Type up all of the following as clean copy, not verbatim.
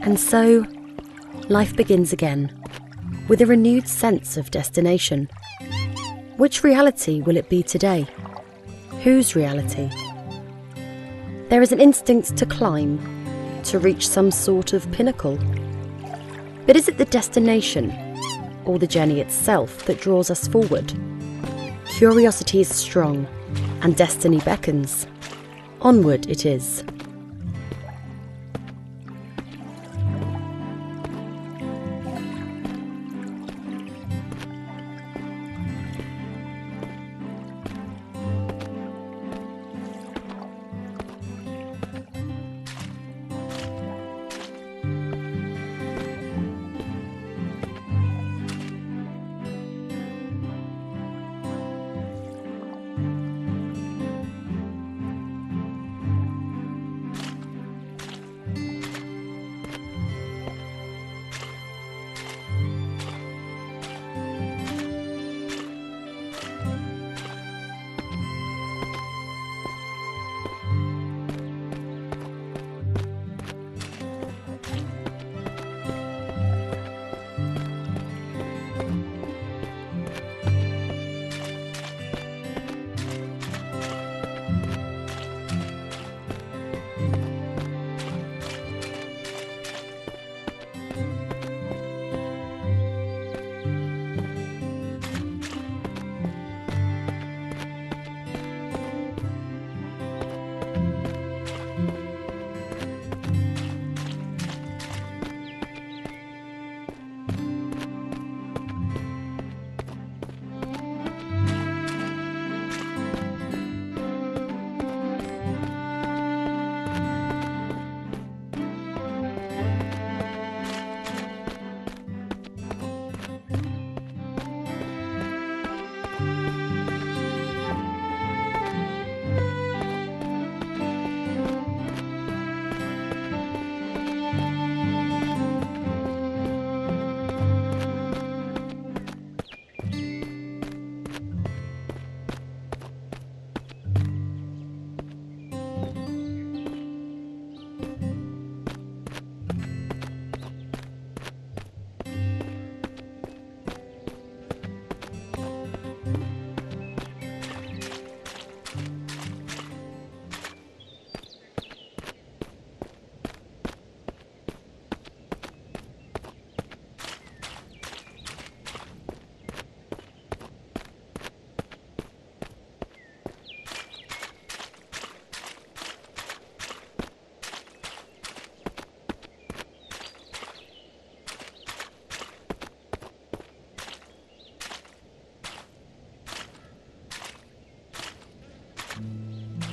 And so, life begins again, with a renewed sense of destination. Which reality will it be today? Whose reality? There is an instinct to climb, to reach some sort of pinnacle. But is it the destination, or the journey itself that draws us forward? Curiosity is strong, and destiny beckons. Onward it is.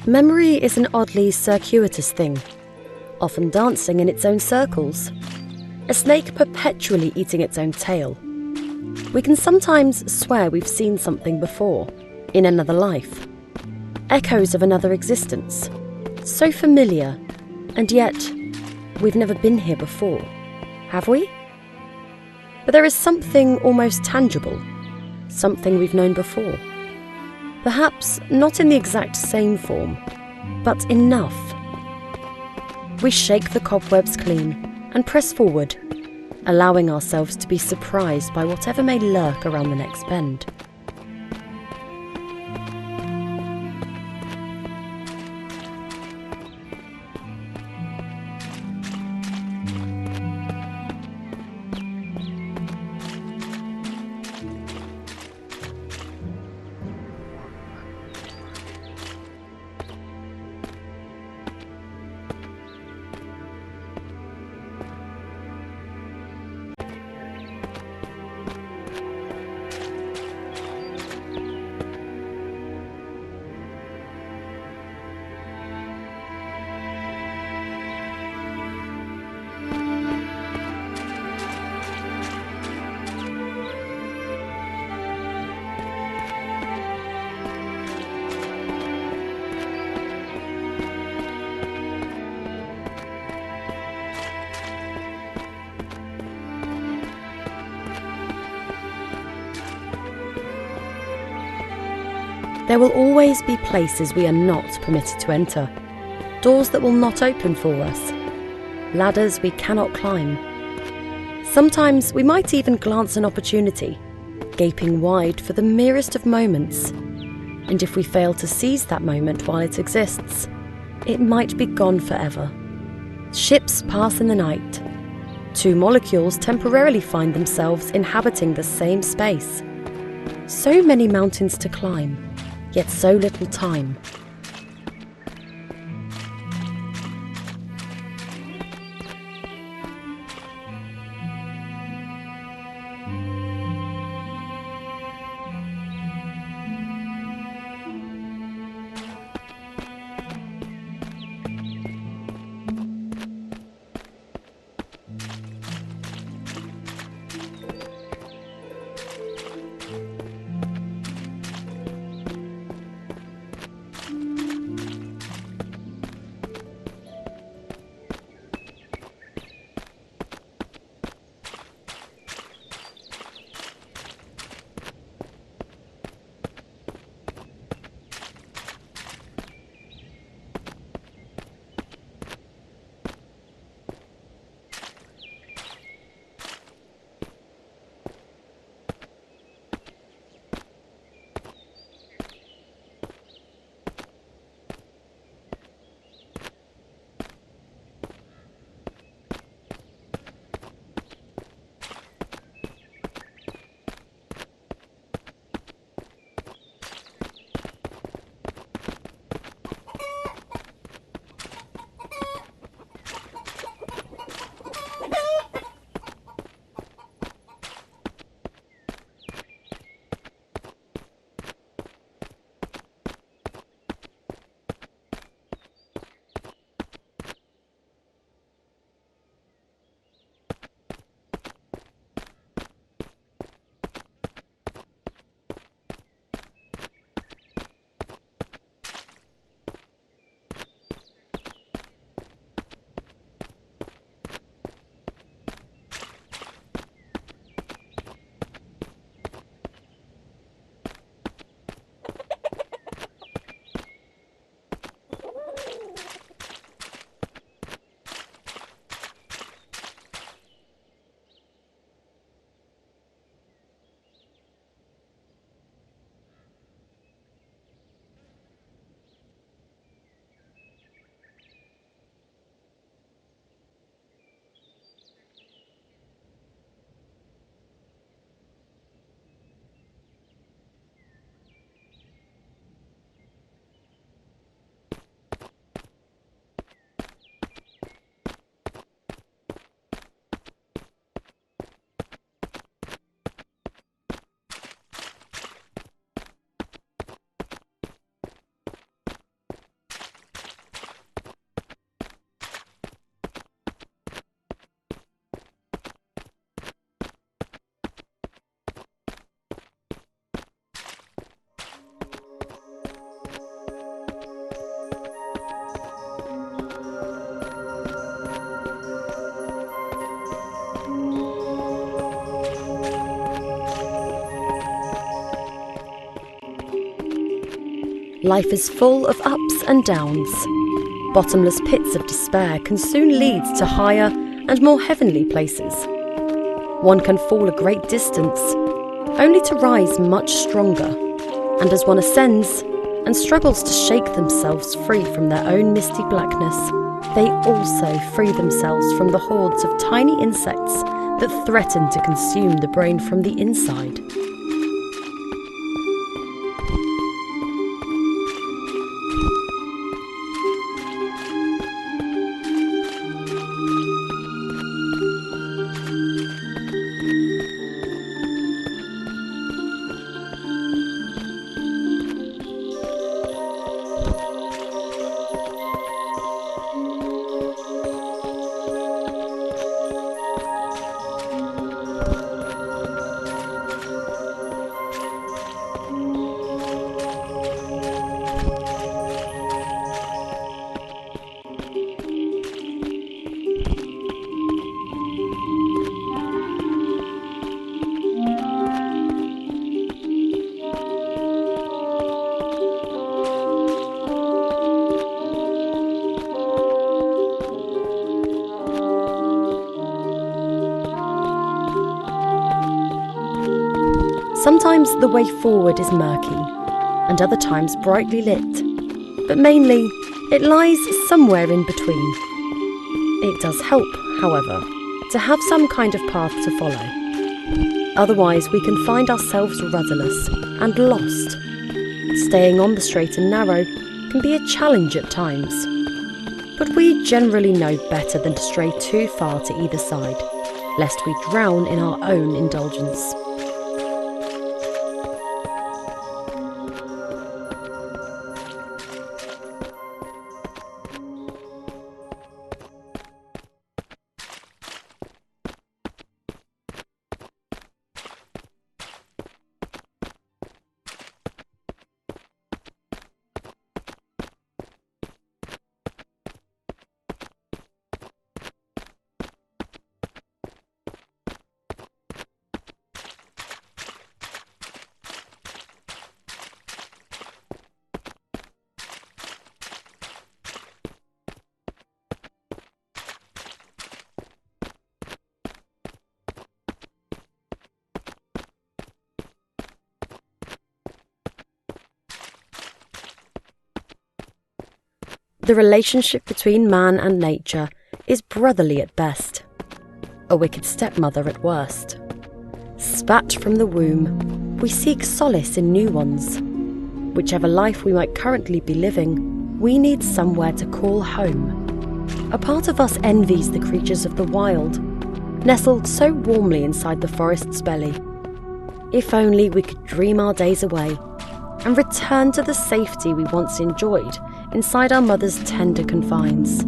Memory is an oddly circuitous thing, often dancing in its own circles. A snake perpetually eating its own tail. We can sometimes swear we've seen something before, in another life. Echoes of another existence. So familiar, and yet we've never been here before, have we? But there is something almost tangible, something we've known before. Perhaps not in the exact same form, but enough. We shake the cobwebs clean and press forward, allowing ourselves to be surprised by whatever may lurk around the next bend. There will always be places we are not permitted to enter, doors that will not open for us. ladders we cannot climb. Sometimes we might even glance an opportunity, gaping wide for the merest of moments. And if we fail to seize that moment while it exists, it might be gone forever. Ships pass in the night. Two molecules temporarily find themselves inhabiting the same space. So many mountains to climb, yet so little time. Life is full of ups and downs. Bottomless pits of despair can soon lead to higher and more heavenly places. One can fall a great distance, only to rise much stronger. And as one ascends and struggles to shake themselves free from their own misty blackness, they also free themselves from the hordes of tiny insects that threaten to consume the brain from the inside. Sometimes the way forward is murky, and other times brightly lit, but mainly it lies somewhere in between. It does help, however, to have some kind of path to follow. Otherwise, we can find ourselves rudderless and lost. Staying on the straight and narrow can be a challenge at times, but we generally know better than to stray too far to either side, lest we drown in our own indulgence. The relationship between man and nature is brotherly at best, a wicked stepmother at worst. Spat from the womb, we seek solace in new ones. Whichever life we might currently be living, we need somewhere to call home. A part of us envies the creatures of the wild, nestled so warmly inside the forest's belly. If only we could dream our days away and return to the safety we once enjoyed inside our mother's tender confines.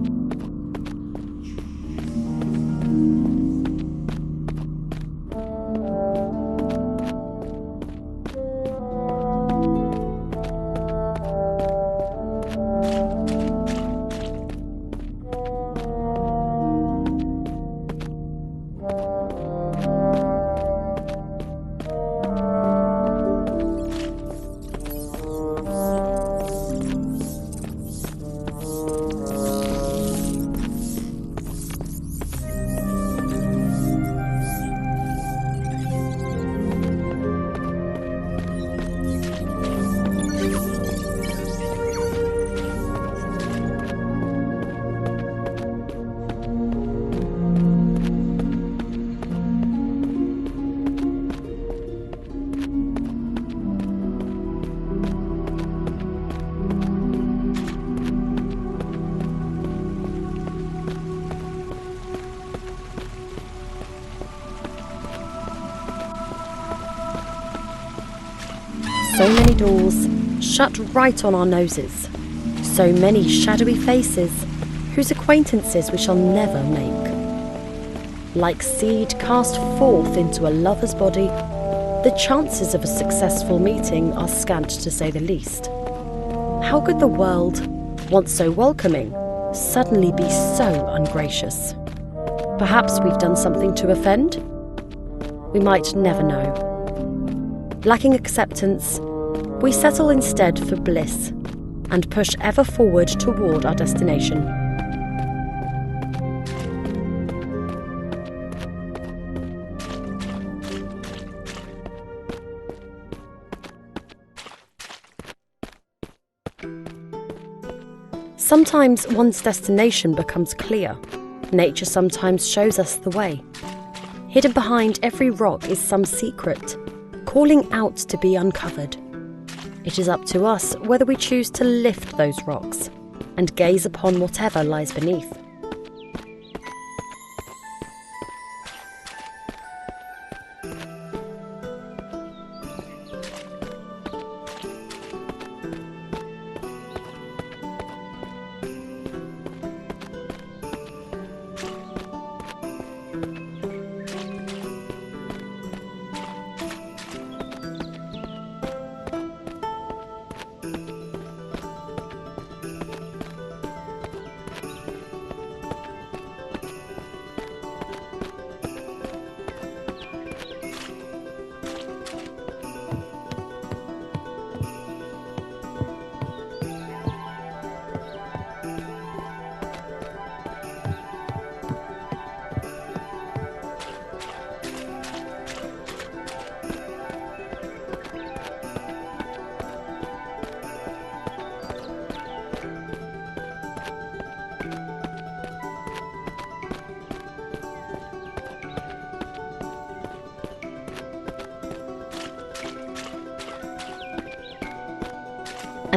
So many doors shut right on our noses. So many shadowy faces whose acquaintances we shall never make. Like seed cast forth into a lover's body, the chances of a successful meeting are scant to say the least. How could the world, once so welcoming, suddenly be so ungracious? Perhaps we've done something to offend? We might never know. Lacking acceptance, we settle instead for bliss and push ever forward toward our destination. Sometimes one's destination becomes clear. Nature sometimes shows us the way. Hidden behind every rock is some secret, calling out to be uncovered. It is up to us whether we choose to lift those rocks and gaze upon whatever lies beneath.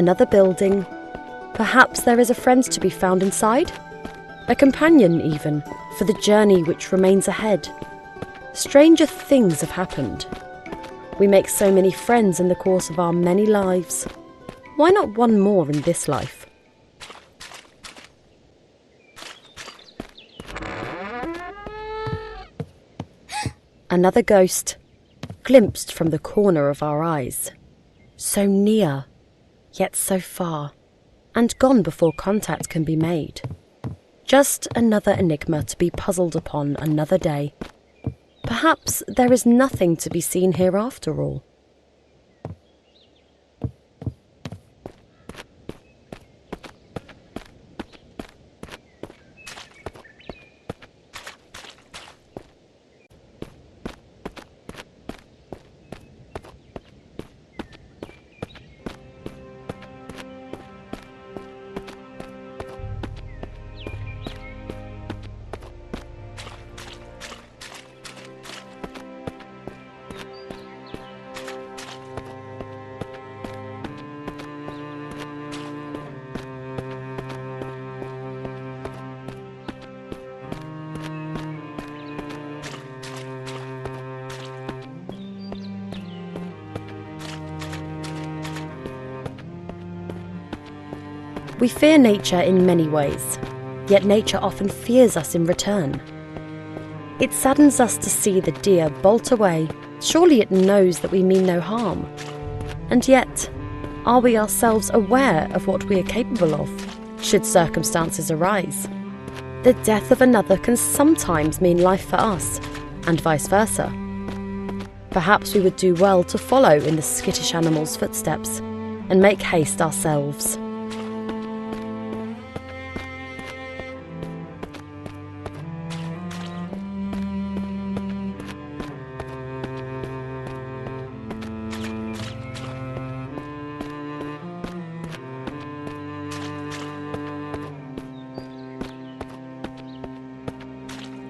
Another building. Perhaps there is a friend to be found inside? A companion, even, for the journey which remains ahead. Stranger things have happened. We make so many friends in the course of our many lives. Why not one more in this life? Another ghost, glimpsed from the corner of our eyes. So near, yet so far, and gone before contact can be made. Just another enigma to be puzzled upon another day. Perhaps there is nothing to be seen here after all. We fear nature in many ways, yet nature often fears us in return. It saddens us to see the deer bolt away. Surely it knows that we mean no harm. And yet, are we ourselves aware of what we are capable of, should circumstances arise? The death of another can sometimes mean life for us, and vice versa. Perhaps we would do well to follow in the skittish animal's footsteps, and make haste ourselves.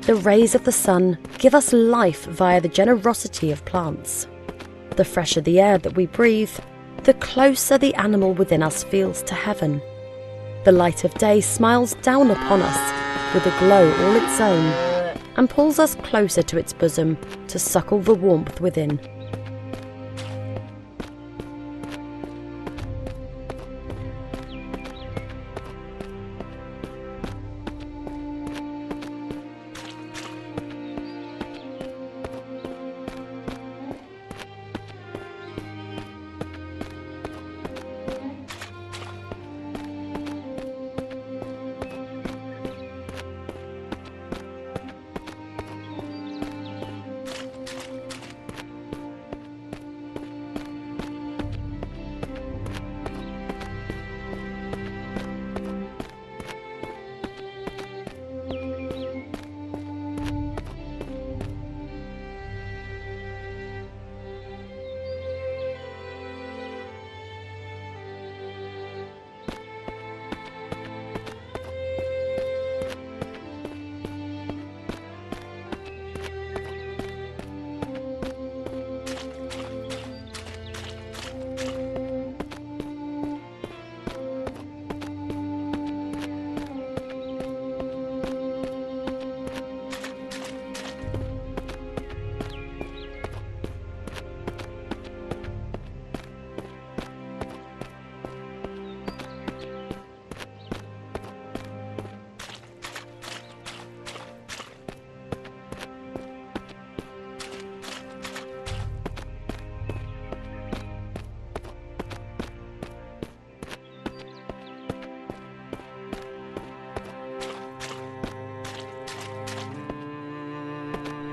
The rays of the sun give us life via the generosity of plants. The fresher the air that we breathe, the closer the animal within us feels to heaven. The light of day smiles down upon us with a glow all its own, and pulls us closer to its bosom to suckle the warmth within.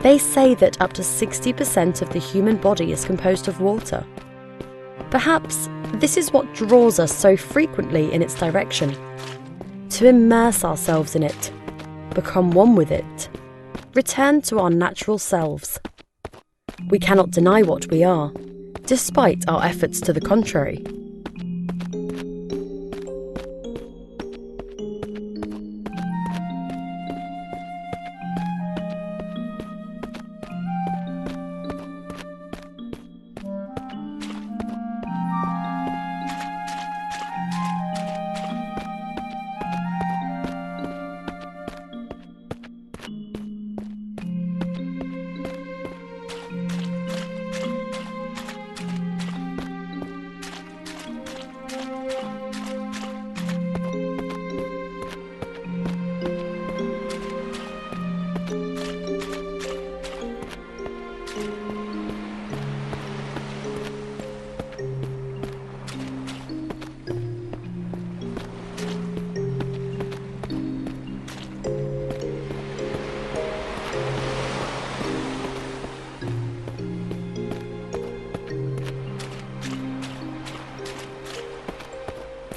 They say that up to 60% of the human body is composed of water. Perhaps this is what draws us so frequently in its direction. To immerse ourselves in it, become one with it, return to our natural selves. We cannot deny what we are, despite our efforts to the contrary.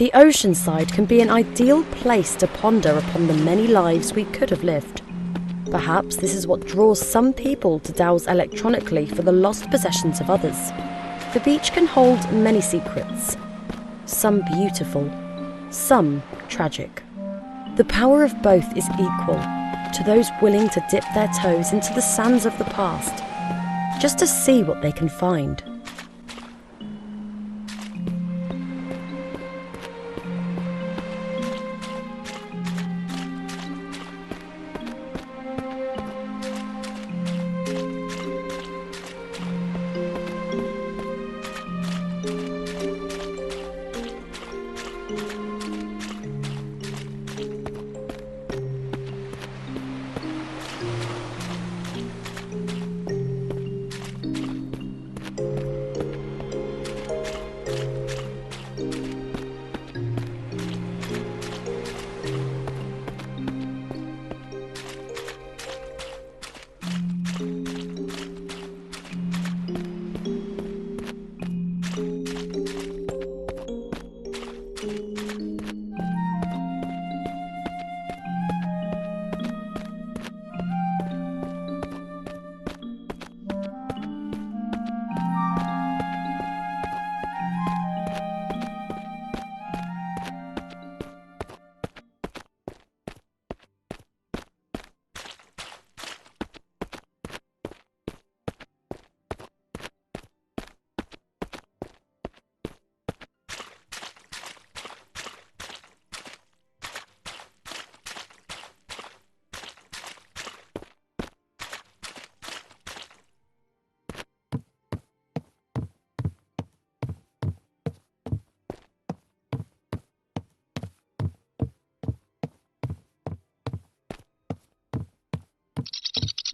The ocean side can be an ideal place to ponder upon the many lives we could have lived. Perhaps this is what draws some people to dowse electronically for the lost possessions of others. The beach can hold many secrets, some beautiful, some tragic. The power of both is equal to those willing to dip their toes into the sands of the past, just to see what they can find.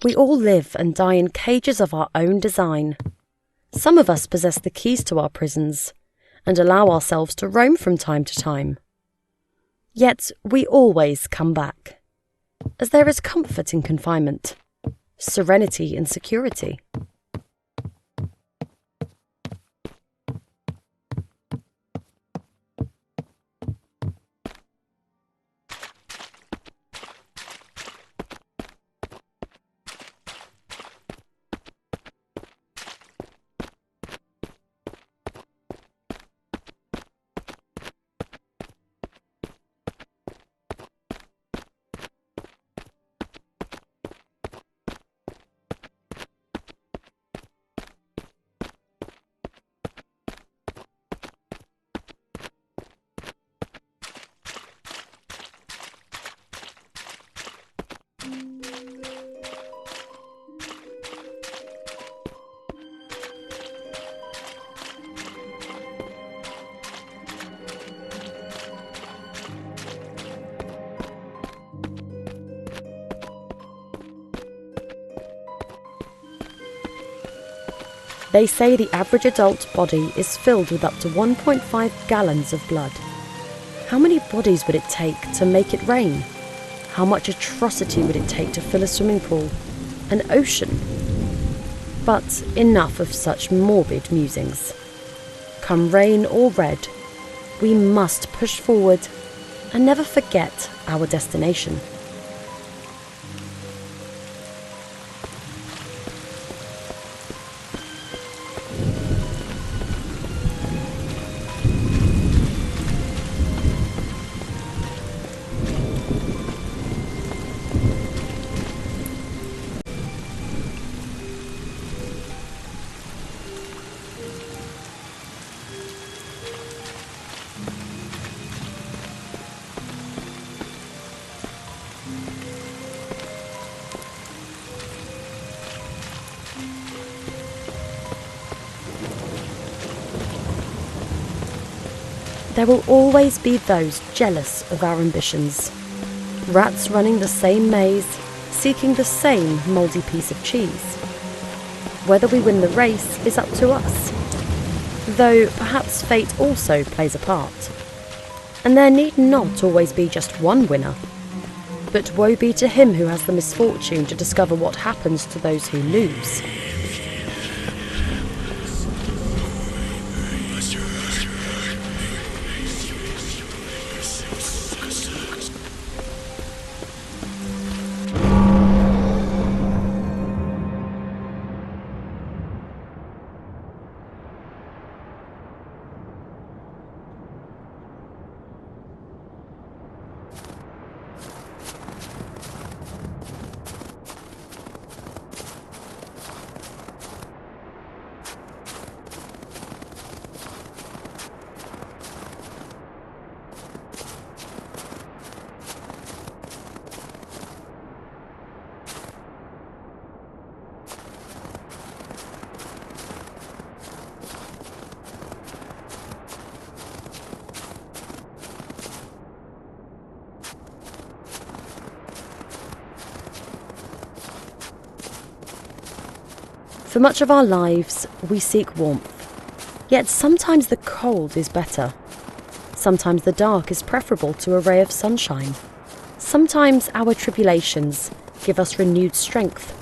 We all live and die in cages of our own design. Some of us possess the keys to our prisons and allow ourselves to roam from time to time. Yet we always come back, as there is comfort in confinement, serenity in security. They say the average adult body is filled with up to 1.5 gallons of blood. How many bodies would it take to make it rain? How much atrocity would it take to fill a swimming pool, an ocean? But enough of such morbid musings. Come rain or red, we must push forward and never forget our destination. There will always be those jealous of our ambitions. Rats running the same maze, seeking the same mouldy piece of cheese. Whether we win the race is up to us, though perhaps fate also plays a part. And there need not always be just one winner. But woe be to him who has the misfortune to discover what happens to those who lose. For much of our lives, we seek warmth. Yet sometimes the cold is better. Sometimes the dark is preferable to a ray of sunshine. Sometimes our tribulations give us renewed strength,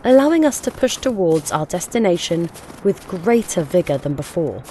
allowing us to push towards our destination with greater vigour than before.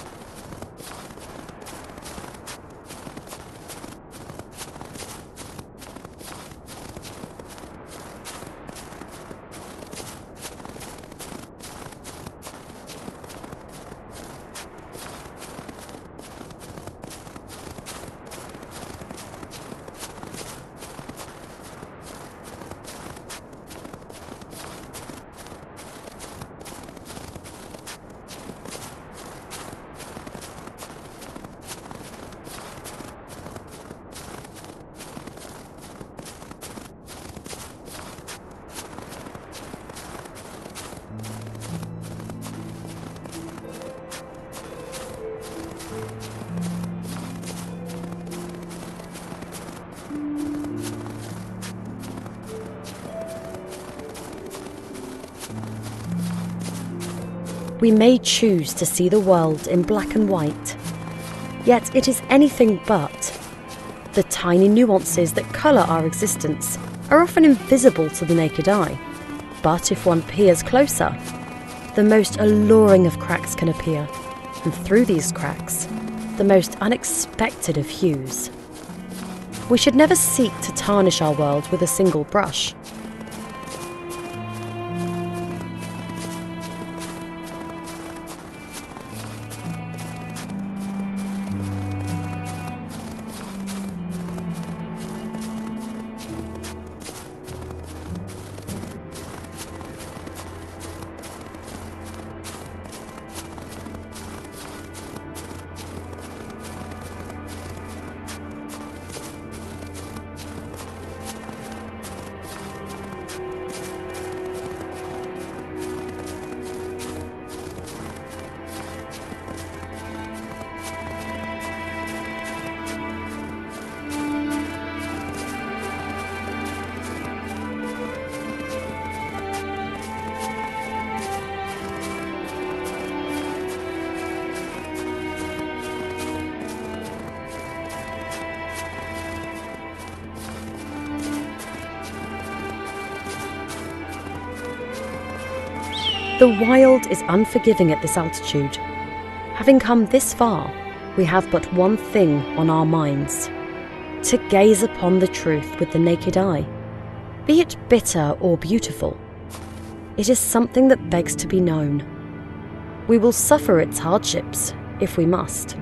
We may choose to see the world in black and white, yet it is anything but. The tiny nuances that colour our existence are often invisible to the naked eye, but if one peers closer, the most alluring of cracks can appear, and through these cracks, the most unexpected of hues. We should never seek to tarnish our world with a single brush. The wild is unforgiving at this altitude. Having come this far, we have but one thing on our minds: to gaze upon the truth with the naked eye. Be it bitter or beautiful, it is something that begs to be known. We will suffer its hardships if we must.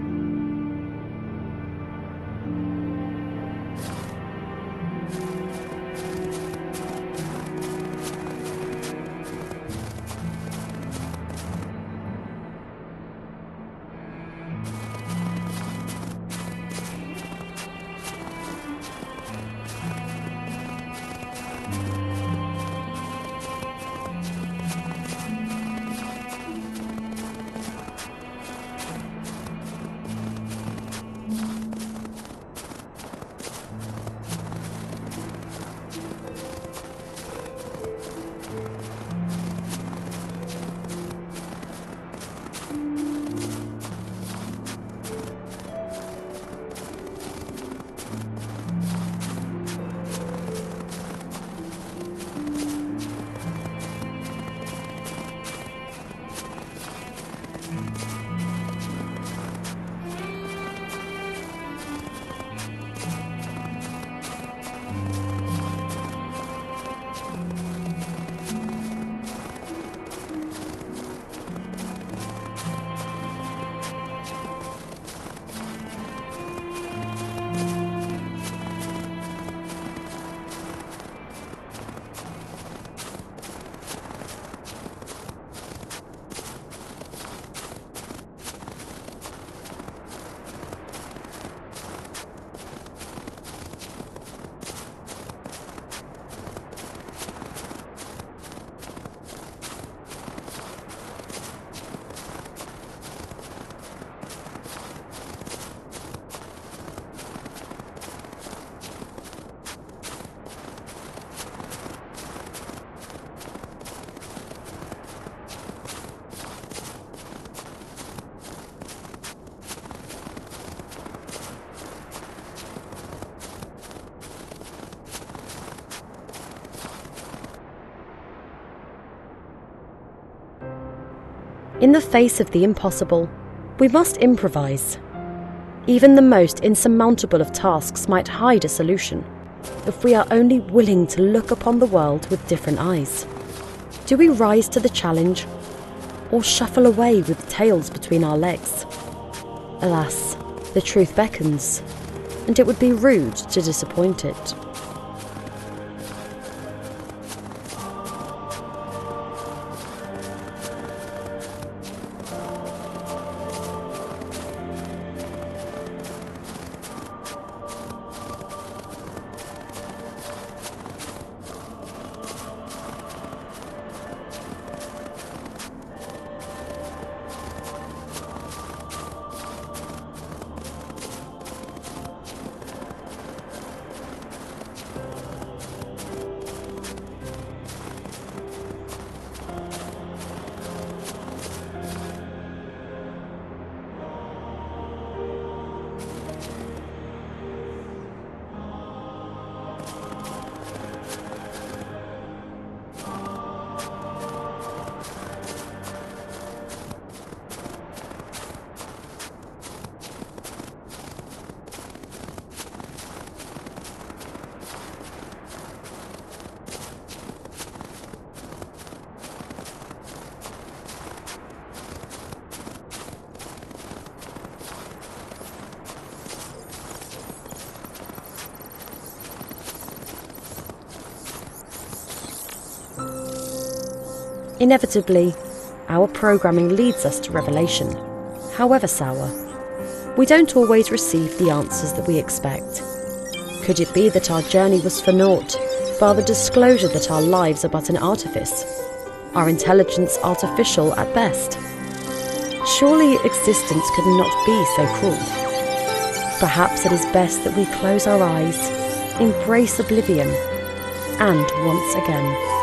In the face of the impossible, we must improvise. Even the most insurmountable of tasks might hide a solution, if we are only willing to look upon the world with different eyes. Do we rise to the challenge, or shuffle away with tails between our legs? Alas, the truth beckons, and it would be rude to disappoint it. Inevitably, our programming leads us to revelation, however sour. We don't always receive the answers that we expect. Could it be that our journey was for naught, bar the disclosure that our lives are but an artifice, our intelligence artificial at best? Surely existence could not be so cruel. Perhaps it is best that we close our eyes, embrace oblivion, and once again